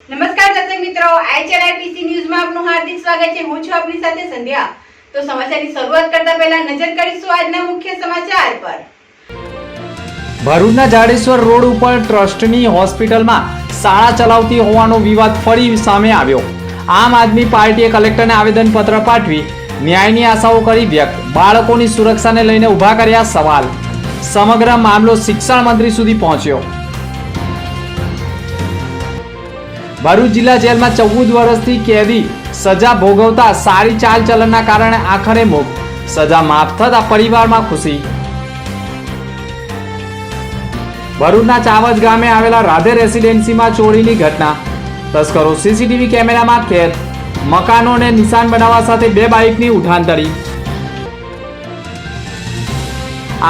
નમસ્કાર દર્શક મિત્રો, આઈચઆરઆઈપીસી ન્યૂઝમાં આપનું હાર્દિક સ્વાગત છે। હું છું આપની સાથે સંધ્યા। તો સમાચારની શરૂઆત કરતા પહેલા નજર કરીશું આજના મુખ્ય સમાચાર પર। ભરૂચના જાડેશ્વર રોડ ઉપર ટ્રસ્ટની હોસ્પિટલમાં શાળા ચલાવતી હોવાનો વિવાદ ફરી સામે આવ્યો। આમ આદમી પાર્ટીએ કલેક્ટરને આવેદનપત્ર પાઠવી ન્યાયની આશાઓ કરી વ્યક્ત। બાળકોની સુરક્ષાને લઈને ઊભા કર્યા સવાલ। સમગ્ર મામલો શિક્ષણ મંત્રી સુધી પહોંચ્યો। ભરૂચ જિલ્લા જેલમાં 14 વર્ષથી કેદી સજા ભોગવતા સારી ચાલચલનના કારણે આખરે મુક્ત। સજા માફ થતા પરિવારમાં ખુશી। ભરૂચના ચાવજ ગામે આવેલા રાધે રેસિડેન્સીમાં ચોરીની ઘટના। તસ્કરો સીસીટીવી કેમેરામાં કેદ। મકાનોને નિશાન બનાવવા સાથે 2 બાઇકની ઉઠાંતરી।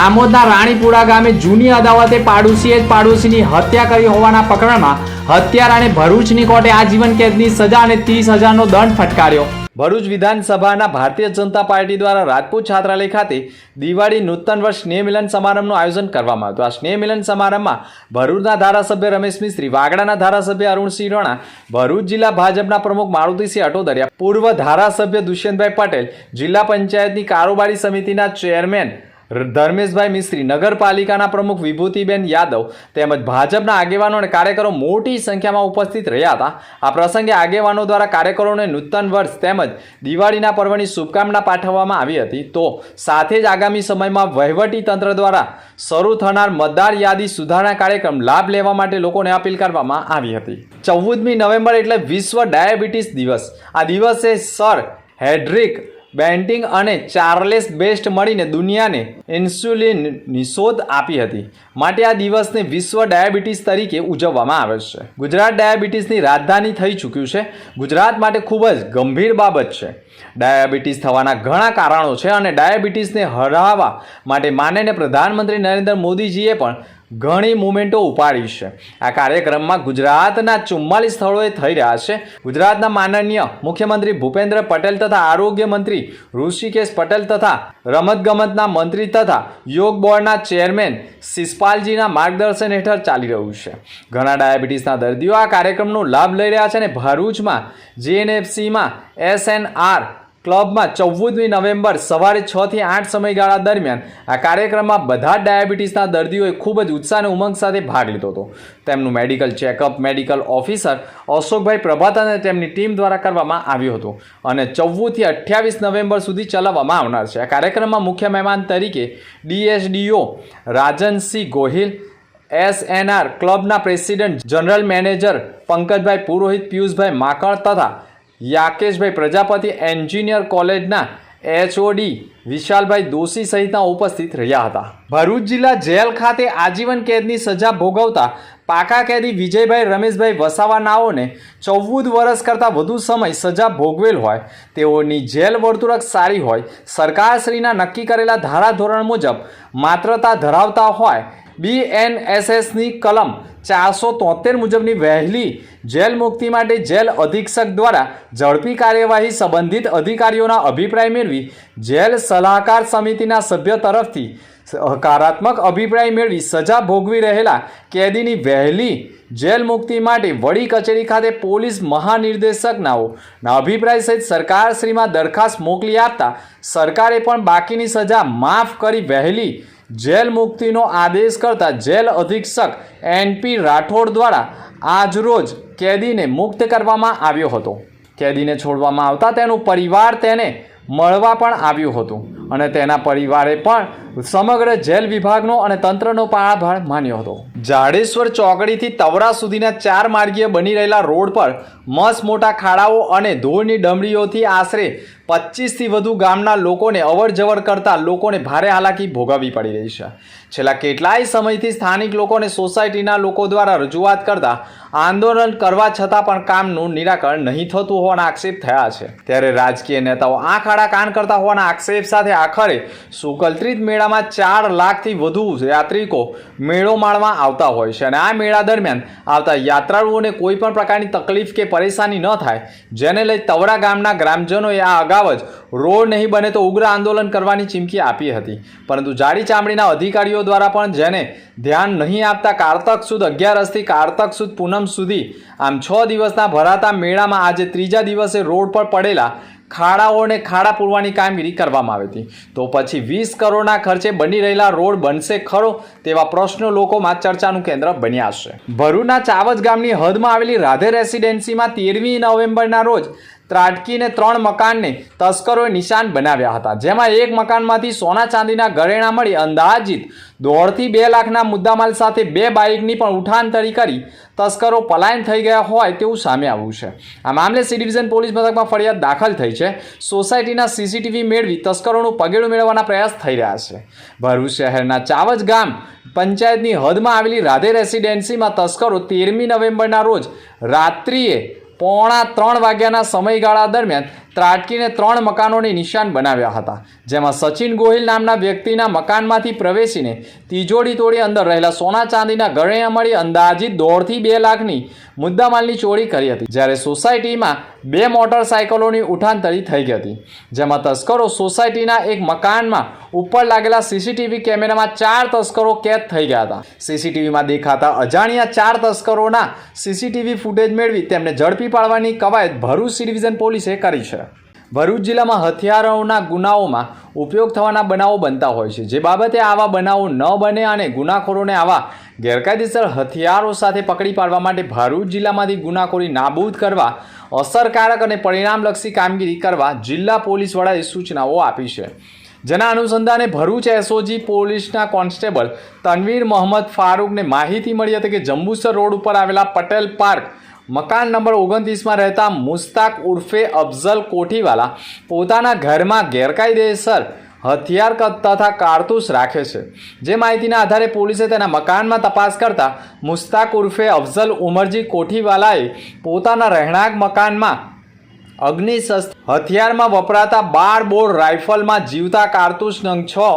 આમોદના રાણીપુરા ગામે જૂની અદાવતે પાડોશીએ જ પાડોશીની હત્યા કરી હોવાના પ્રકરણમાં હત્યારાને ભરૂચની કોર્ટે આજીવન કેદની સજા અને 30,000નો દંડ ફટકાર્યો। ભરૂચ વિધાનસભાના ભારતીય જનતા પાર્ટી દ્વારા રાજપૂત છાત્રાલય ખાતે દિવાળી નૂતન વર્ષ સ્નેહ મિલન સમારંભનું આયોજન કરવામાં આવ્યું। આ સ્નેહ મિલન સમારંભમાં ભરૂચના ધારાસભ્ય રમેશ મિસ્ત્રી, વાગડાના ધારાસભ્ય અરુણસિંહ રાણા, ભરૂચ જિલ્લા ભાજપના પ્રમુખ મારુતિસિંહ અટોદરિયા, પૂર્વ ધારાસભ્ય દુષ્યંતભાઈ પટેલ, જિલ્લા પંચાયતની કારોબારી સમિતિના ચેરમેન ધર્મેશભાઈ મિસ્ત્રી, નગરપાલિકાના પ્રમુખ વિભૂતિબેન યાદવ તેમજ ભાજપના આગેવાનો અને કાર્યકરો મોટી સંખ્યામાં ઉપસ્થિત રહ્યા હતા। આ પ્રસંગે આગેવાનો દ્વારા કાર્યકરોને નૂતન વર્ષ તેમજ દિવાળીના પર્વની શુભકામના પાઠવવામાં આવી હતી। તો સાથે જ આગામી સમયમાં વહીવટી તંત્ર દ્વારા શરૂ થનાર મતદાર યાદી સુધારણા કાર્યક્રમ લાભ લેવા માટે લોકોને અપીલ કરવામાં આવી હતી। 14મી નવેમ્બર એટલે વિશ્વ ડાયાબિટીસ દિવસ। આ દિવસે સર હેડ્રિક બેન્ટિંગ અને ચાર્લેસ બેસ્ટ મળીને દુનિયાને ઇન્સ્યુલિનની શોધ આપી હતી, માટે આ દિવસને વિશ્વ ડાયાબિટીસ તરીકે ઉજવવામાં આવે છે। ગુજરાત ડાયાબિટીસની રાજધાની થઈ ચૂક્યું છે। ગુજરાત માટે ખૂબ જ ગંભીર બાબત છે। ડાયાબિટીસ થવાના ઘણા કારણો છે અને ડાયાબિટીસને હરાવવા માટે માનનીય પ્રધાનમંત્રી નરેન્દ્ર મોદીજીએ પણ ઘણી મુવમેન્ટો ઉપાડી છે। આ કાર્યક્રમમાં ગુજરાતના 44 સ્થળોએ થઈ રહ્યા છે। ગુજરાતના માનનીય મુખ્યમંત્રી ભૂપેન્દ્ર પટેલ તથા આરોગ્ય મંત્રી ઋષિકેશ પટેલ તથા રમતગમતના મંત્રી તથા યોગ બોર્ડના ચેરમેન શિષપાલજીના માર્ગદર્શન હેઠળ ચાલી રહ્યું છે। ઘણા ડાયાબિટીસના દર્દીઓ આ કાર્યક્રમનો લાભ લઈ રહ્યા છે અને ભરૂચમાં જીએનએફસીમાં SNR ક્લબમાં 14મી નવેમ્બર સવારે 6 થી 8 સમયગાળા દરમિયાન આ કાર્યક્રમમાં બધા જ ડાયાબિટીસના દર્દીઓએ ખૂબ જ ઉત્સાહ અને ઉમંગ સાથે ભાગ લીધો હતો। તેમનું મેડિકલ ચેકઅપ મેડિકલ ઓફિસર અશોકભાઈ પ્રભાત અને તેમની ટીમ દ્વારા કરવામાં આવ્યું હતું અને 14 થી 28 નવેમ્બર સુધી ચલાવવામાં આવનાર છે। આ કાર્યક્રમમાં મુખ્ય મહેમાન તરીકે DSDO રાજનસિંહ ગોહિલ, SNR ક્લબના પ્રેસિડેન્ટ જનરલ મેનેજર પંકજભાઈ પુરોહિત, પિયુષભાઈ માકડ તથા યાકેશભાઈ પ્રજાપતિ, એન્જિનિયર કોલેજના HOD વિશાલભાઈ દોશી સહિતના ઉપસ્થિત રહ્યા હતા। ભરૂચ જિલ્લા જેલ ખાતે આજીવન કેદની સજા ભોગવતા પાકા કેદી વિજયભાઈ રમેશભાઈ વસાવા નાઓને 14 વર્ષ કરતાં વધુ સમય સજા ભોગવેલ હોય, તેઓની જેલ વર્તુળક સારી હોય, સરકારશ્રીના નક્કી કરેલા ધારાધોરણ મુજબ માત્રતા ધરાવતા હોય, BNSSની કલમ 473 મુજબની વહેલી જેલ મુક્તિ માટે જેલ અધિક્ષક દ્વારા ઝડપી કાર્યવાહી સંબંધિત અધિકારીઓના અભિપ્રાય મેળવી જેલ સલાહકાર સમિતિના સભ્ય તરફથી હકારાત્મક અભિપ્રાય મેળવી સજા ભોગવી રહેલા કેદીની વહેલી જેલ મુક્તિ માટે વડી કચેરી ખાતે પોલીસ મહાનિર્દેશકના અભિપ્રાય સહિત સરકારશ્રીમાં દરખાસ્ત મોકલી આપતા સરકારે પણ બાકીની સજા માફ કરી વહેલી જેલ મુક્તિનો આદેશ કરતા જેલ અધિક્ષક NP રાઠોડ દ્વારા આજરોજ કેદીને મુક્ત કરવામાં આવ્યો હતો। કેદીને છોડવામાં આવતા તેનું પરિવાર તેને મળવા પણ આવ્યું હતું અને તેના પરિવારે પણ સમગ્ર જેલ વિભાગનો અને તંત્રનો આભાર માન્યો હતો। જાડેશ્વર ચોકડીથી તવરા સુધીના 4 માર્ગીય બની રહેલા રોડ પર મસ્ત મોટા ખાડાઓ અને ધૂળની ડમરીઓથી આશરે 25 થી વધુ ગામના લોકોને અવર જવર કરતા લોકોને ભારે હાલાકી ભોગવવી પડી રહી છે। છેલ્લા કેટલાય સમયથી સ્થાનિક લોકોને સોસાયટીના લોકો દ્વારા રજૂઆત કરતા આંદોલન કરવા છતાં પણ કામનું નિરાકરણ નહીં થતું હોવાના આક્ષેપ થયા છે। ત્યારે રાજકીય નેતાઓ આ ખાડા કાન કરતા હોવાના આક્ષેપ સાથે આખરે સુકલત્રીત મેળામાં 4 લાખથી વધુ યાત્રિકો મેળો માણવા આવતા હોય છે અને આ મેળા દરમિયાન આવતા યાત્રાળુઓને કોઈ પણ પ્રકારની તકલીફ કે પરેશાની ન થાય, જેને લઈ તવડા ગામના ગ્રામજનોએ આ અગાઉ જ રોડ નહીં બને તો ઉગ્ર આંદોલન કરવાની ચીમકી આપી હતી, પરંતુ જાડી ચામડીના અધિકારીઓ દ્વારા પણ જેને ધ્યાન નહીં આપતા કારતક સુદ 11થી કારતક સુદ પૂનમ સુધી આમ 6 દિવસના ભરાતા મેળામાં આજે ત્રીજા દિવસે રોડ પર પડેલા ખાડાઓને ખાડા પૂરવાની કામગીરી કરવામાં આવી હતી. તો પછી 20 કરોડના ખર્ચે બની રહેલા રોડ બનશે ખરો તેવા પ્રશ્નો લોકોમાં ચર્ચાનું કેન્દ્ર બન્યા છે. ભરૂચના ચાવજ ગામની હદમાં આવેલી રાધે રેસિડેન્સીમાં 13મી નવેમ્બરના રોજ ત્રાટકીને 3 મકાનને તસ્કરોએ નિશાન બનાવ્યા હતા, જેમાં એક મકાનમાંથી સોના ચાંદીના ઘરેણાં મળી અંદાજિત 1.5 થી 2 લાખના મુદ્દામાલ સાથે 2 બાઇકની પણ ઉઠાંતરી કરી તસ્કરો પલાયન થઈ ગયા હોય તેવું સામે આવ્યું છે. આ મામલે સી ડિવિઝન પોલીસ મથકમાં ફરિયાદ દાખલ થઈ છે. સોસાયટીના સીસીટીવી મેળવી તસ્કરોનું પગેડું મેળવવાના પ્રયાસ થઈ રહ્યા છે. ભરૂચ શહેરના ચાવજ ગામ પંચાયતની હદમાં આવેલી રાધે રેસિડેન્સીમાં તસ્કરો 13મી નવેમ્બરના રોજ રાત્રિએ 2:45 વાગ્યાના સમયગાળા દરમિયાન ત્રાટકીને 3 મકાનોની નિશાન બનાવ્યા હતા, જેમાં સચિન ગોહિલ નામના વ્યક્તિના મકાનમાંથી પ્રવેશીને તિજોરી તોડી અંદર રહેલા સોના ચાંદીના ઘરેણાં મળી અંદાજિત 1.5 થી 2 લાખની મુદ્દામાલની ચોરી કરી હતી, જ્યારે સોસાયટીમાં 2 મોટરસાયકલોની ઉઠાંતરી થઈ ગઈ હતી, જેમાં તસ્કરો સોસાયટીના એક મકાનમાં ઉપર લાગેલા સીસીટીવી કેમેરામાં 4 તસ્કરો કેદ થઈ ગયા હતા. સીસીટીવીમાં દેખાતા અજાણ્યા 4 તસ્કરોના સીસીટીવી ફૂટેજ મેળવી તેમને ઝડપી પાડવાની કવાયત ભરૂચ સી ડિવિઝન પોલીસે કરી છે. ભરૂચ જિલ્લામાં હથિયારોના ગુનાઓમાં ઉપયોગ થવાના બનાવો બનતા હોય છે, જે બાબતે આવા બનાવો ન બને અને ગુનાખોરોને આવા ગેરકાયદેસર હથિયારો સાથે પકડી પાડવા માટે ભરૂચ જિલ્લામાંથી ગુનાખોરી નાબૂદ કરવા અસરકારક અને પરિણામલક્ષી કામગીરી કરવા જિલ્લા પોલીસ વડાએ સૂચનાઓ આપી છે. જેના અનુસંધાને ભરૂચ એસઓજી પોલીસના કોન્સ્ટેબલ તનવીર મોહમ્મદ ફારૂકને માહિતી મળી હતી કે જંબુસર રોડ ઉપર આવેલા પટેલ પાર્ક મકાન નંબર 29માં રહેતા મુસ્તાક ઉર્ફે અફઝલ કોઠીવાલા પોતાના ઘરમાં ગેરકાયદેસર હથિયાર તથા કારતૂસ રાખે છે. જે માહિતીના આધારે પોલીસે તેના મકાનમાં તપાસ કરતા મુસ્તાક ઉર્ફે અફઝલ ઉમરજી કોઠીવાલાએ પોતાના રહેણાંક મકાનમાં અગ્નિશસ્ત્ર હથિયારમાં વપરાતા 12 બોર રાઇફલમાં જીવતા કારતૂસ નંગ 6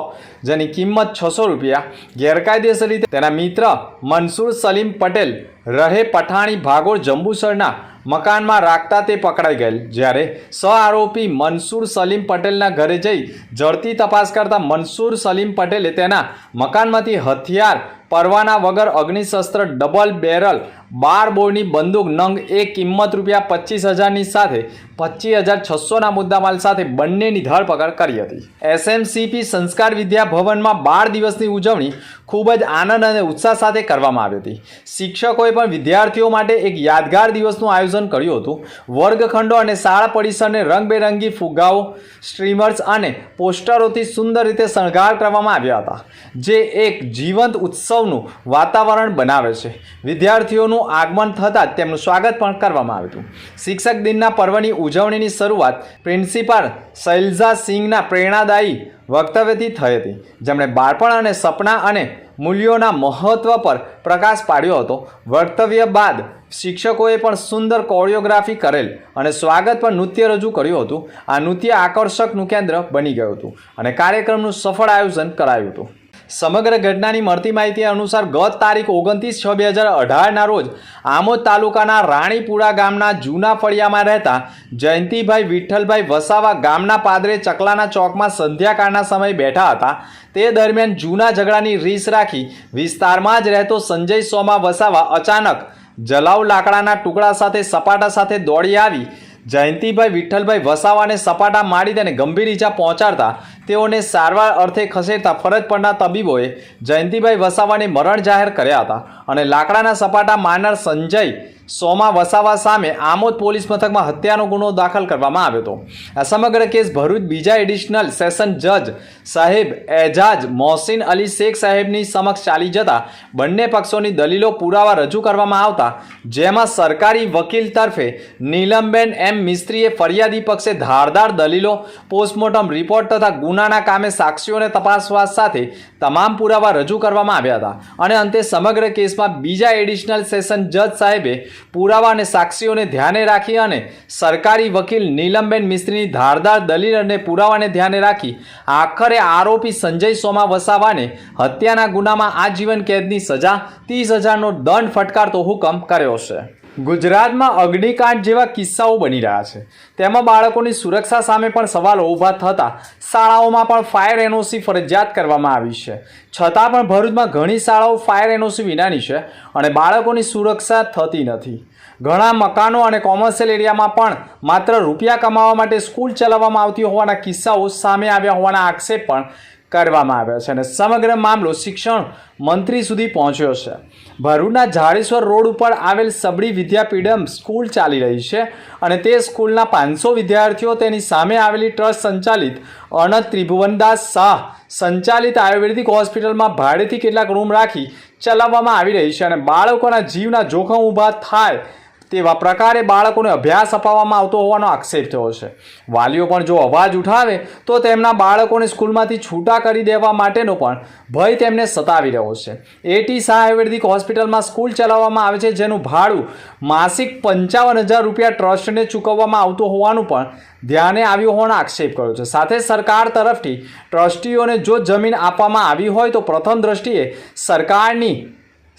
જેની કિંમત 600 રૂપિયા ગેરકાયદેસર રીતે તેના મિત્ર મનસુર સલીમ પટેલ રહે પઠાણી ભાગોળ જંબુસરના મકાનમાં રાખતા તે પકડાઈ ગયેલ, જ્યારે સહ આરોપી મનસુર સલીમ પટેલના ઘરે જઈ ઝડપી તપાસ કરતા મનસુર સલીમ પટેલે તેના મકાનમાંથી હથિયાર પરવાના વગર અગ્નિશસ્ત્ર ડબલ બેરલ 12 બોરની બંદૂક નંગ એક કિંમત રૂપિયા 25,000ની સાથે 25,600ના મુદ્દામાલ સાથે બંનેની ધરપકડ કરી હતી. એસએમસીપી સંસ્કાર વિદ્યા ભવનમાં 12 દિવસની ઉજવણી ખૂબ જ આનંદ અને ઉત્સાહ સાથે કરવામાં આવી હતી. શિક્ષકોએ પણ વિદ્યાર્થીઓ માટે એક યાદગાર દિવસનું આયોજન કર્યું હતું. વર્ગખંડો અને શાળા પરિસરને રંગબેરંગી ફુગ્ગાઓ, સ્ટ્રીમર્સ અને પોસ્ટરોથી સુંદર રીતે શણગાર કરવામાં આવ્યા હતા, જે એક જીવંત ઉત્સવનું વાતાવરણ બનાવે છે. વિદ્યાર્થીઓનું આગમન થતાં જ તેમનું સ્વાગત પણ કરવામાં આવ્યું હતું. શિક્ષક દિનના પર્વની ઉજવણીની શરૂઆત પ્રિન્સિપાલ શૈલજા સિંહના પ્રેરણાદાયી વક્તવ્યથી થઈ હતી, જેમણે બાળપણ અને સપના અને મૂલ્યોના મહત્વ પર પ્રકાશ પાડ્યો હતો. વક્તવ્ય બાદ શિક્ષકોએ પણ સુંદર કોરિયોગ્રાફી કરેલ અને સ્વાગત પર નૃત્ય રજૂ કર્યું હતું. આ નૃત્ય આકર્ષકનું કેન્દ્ર બની ગયું હતું અને કાર્યક્રમનું સફળ આયોજન કરાયું હતું. સમગ્ર ઘટનાની મળતી માહિતી અનુસાર ગત તારીખ 29/6/2018ના રોજ આમોદ તાલુકાના રાણીપુરા ગામના જૂના ફળિયામાં રહેતા જયંતિભાઈ વિઠ્ઠલભાઈ વસાવા ગામના પાદરે ચકલાના ચોકમાં સંધ્યાકાળના સમયે બેઠા હતા. તે દરમિયાન જૂના ઝઘડાની રીસ રાખી વિસ્તારમાં જ રહેતો સંજય સોમા વસાવા અચાનક જલાઉ લાકડાના ટુકડા સાથે સપાટા સાથે દોડી આવી જયંતિભાઈ વિઠ્ઠલભાઈ વસાવાને સપાટા મારી તેને ગંભીર ઈજા પહોંચાડતા તેઓને સારવાર અર્થે ખસેડતા ફરજ પરના તબીબોએ જયંતિભાઈ વસાવાને મરણ જાહેર કર્યા હતા અને લાકડાના સપાટા મારનાર સંજય સોમા વસાવા સામે આમોદ પોલીસ મથકમાં હત્યાનો ગુનો દાખલ કરવામાં આવ્યો હતો. આ સમગ્ર કેસ ભરૂચ બીજા એડિશનલ સેશન જજ સાહેબ એજાજ મોહસિન અલી શેખ સાહેબની સમક્ષ ચાલી જતા બંને પક્ષોની દલીલો પુરાવા રજૂ કરવામાં આવતા, જેમાં સરકારી વકીલ તરફે નીલમબેન એમ મિસ્ત્રીએ ફરિયાદી પક્ષે ધારદાર દલીલો, પોસ્ટમોર્ટમ રિપોર્ટ તથા ગુનાના કામે સાક્ષીઓને તપાસવા સાથે તમામ પુરાવા રજૂ કરવામાં આવ્યા હતા અને અંતે સમગ્ર કેસમાં બીજા એડિશનલ સેશન જજ સાહેબે પુરાવા અને સાક્ષીઓને ધ્યાને રાખી અને સરકારી વકીલ નીલમબેન મિસ્ત્રીની ધારદાર દલીલ અને પુરાવાને ધ્યાને રાખી આખરે આરોપી સંજય સોમા વસાવાને હત્યાના ગુનામાં આજીવન કેદની સજા 30,000નો દંડ ફટકારતો હુકમ કર્યો છે. ગુજરાતમાં અગ્નિકાંડ જેવા કિસ્સાઓ બની રહ્યા છે. તેમાં બાળકોની સુરક્ષા સામે પણ સવાલો ઊભા થતા શાળાઓમાં પણ ફાયર એનઓસી ફરજિયાત કરવામાં આવી છે. છતાં પણ ભરૂચમાં ઘણી શાળાઓ ફાયર એનઓસી વિનાની છે અને બાળકોની સુરક્ષા થતી નથી. ઘણા મકાનો અને કોમર્શિયલ એરિયામાં પણ માત્ર રૂપિયા કમાવા માટે સ્કૂલ ચલાવવામાં આવતી હોવાના કિસ્સાઓ સામે આવ્યા હોવાના આક્ષેપ પણ કરવામાં આવ્યા છે અને સમગ્ર મામલો શિક્ષણ મંત્રી સુધી પહોંચ્યો છે. ભરૂચના જાડેશ્વર રોડ ઉપર આવેલ સબડી વિદ્યાપીઠમ સ્કૂલ ચાલી રહી છે અને તે સ્કૂલના 500 વિદ્યાર્થીઓ તેની સામે આવેલી ટ્રસ્ટ સંચાલિત અનંત ત્રિભુવનદાસ શાહ સંચાલિત આયુર્વેદિક હોસ્પિટલમાં ભાડેથી કેટલાક રૂમ રાખી ચલાવવામાં આવી રહી છે અને બાળકોના જીવના જોખમ ઊભા થાય તેવા પ્રકારે બાળકોને અભ્યાસ અપાવવામાં આવતો હોવાનો આક્ષેપ થયો છે. વાલીઓ પણ જો અવાજ ઉઠાવે તો તેમના બાળકોને સ્કૂલમાંથી છૂટા કરી દેવા માટેનો પણ ભય તેમને સતાવી રહ્યો છે. એટી શાહ આયુર્વેદિક હોસ્પિટલમાં સ્કૂલ ચલાવવામાં આવે છે જેનું ભાડું માસિક 55,000 રૂપિયા ટ્રસ્ટને ચૂકવવામાં આવતું હોવાનું પણ ધ્યાને આવ્યું હોવાનો આક્ષેપ કર્યો છે. સાથે સરકાર તરફથી ટ્રસ્ટીઓને જો જમીન આપવામાં આવી હોય તો પ્રથમ દ્રષ્ટિએ સરકારની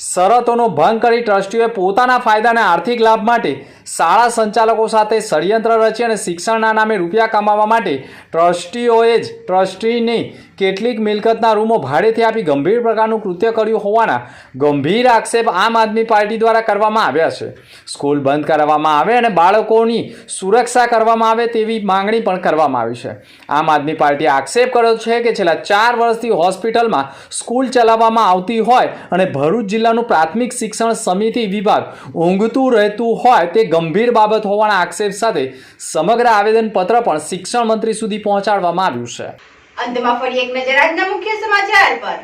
શરતોનો ભંગ કરી ટ્રસ્ટીઓએ પોતાના ફાયદાને આર્થિક લાભ માટે શાળા સંચાલકો સાથે ષડયંત્ર રચી અને શિક્ષણના નામે રૂપિયા કમાવા માટે ટ્રસ્ટીઓએ જ ટ્રસ્ટીની કેટલીક મિલકતના રૂમો ભાડેથી આપી ગંભીર પ્રકારનું કૃત્ય કર્યું હોવાના ગંભીર આક્ષેપ આમ આદમી પાર્ટી દ્વારા કરવામાં આવ્યા છે. સ્કૂલ બંધ કરવામાં આવે અને બાળકોની સુરક્ષા કરવામાં આવે તેવી માંગણી પણ કરવામાં આવી છે. આમ આદમી પાર્ટીએ આક્ષેપ કર્યો છે કે છેલ્લા 4 વર્ષથી હોસ્પિટલમાં સ્કૂલ ચલાવવામાં આવતી હોય અને ભરૂચ જિલ્લાનું પ્રાથમિક શિક્ષણ સમિતિ વિભાગ ઊંઘતું રહેતું હોય તે ગંભીર બાબત હોવાના આક્ષેપ સાથે સમગ્ર આવેદનપત્ર પણ શિક્ષણ મંત્રી સુધી પહોંચાડવામાં આવ્યું છે. અંતમાં ફરી એક નજર આજના મુખ્ય સમાચાર પર.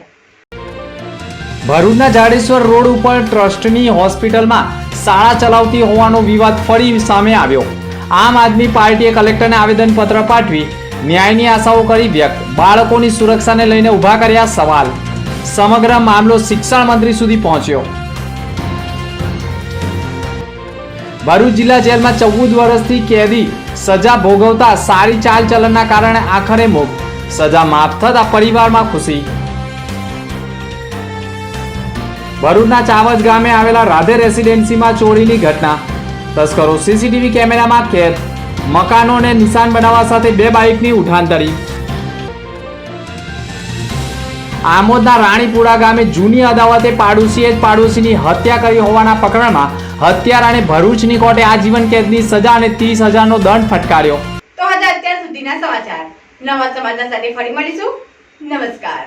ભરૂચના જાડેશ્વર રોડ ઉપર ટ્રસ્ટની હોસ્પિટલમાં શાળા ચલાવતી હોવાનો વિવાદ ફરી સામે આવ્યો. આમ આદમી પાર્ટીએ કલેક્ટરને આવેદનપત્ર પાઠવી ન્યાયની આશાઓ કરી વ્યક્ત. બાળકોની સુરક્ષાને લઈને ઊભા કર્યા સવાલ. સમગ્ર મામલો શિક્ષણ મંત્રી સુધી પહોંચ્યો. ભરૂચ જિલ્લા જેલમાં 14 વર્ષથી કેદી સજા ભોગવતા સારી ચાલચલનના કારણે આખરે મુક્ત. સજા માફ થતા પરિવારમાં ખુશી. ભરૂચના ચાવજ ગામે આવેલા રાધે રેસિડેન્સીમાં ચોરીની ઘટના. તસ્કરો સીસીટીવી કેમેરામાં કેદ. મકાનોને નિશાન બનાવવા સાથે 2 બાઇકની ઉઠાંતરી. આમોદના રાણીપુરા ગામે જૂની અદાવતે પાડોશીએ જ પાડોશીની હત્યા કરી હોવાના પ્રકરણમાં હત્યારાને ભરૂચની કોર્ટે આજીવન કેદની સજા અને 30,000નો દંડ ફટકાર્યો. તો હતા અત્યાર સુધીના સમાચાર. નવા સમાચાર સાથે ફરી મળીશું. નમસ્કાર.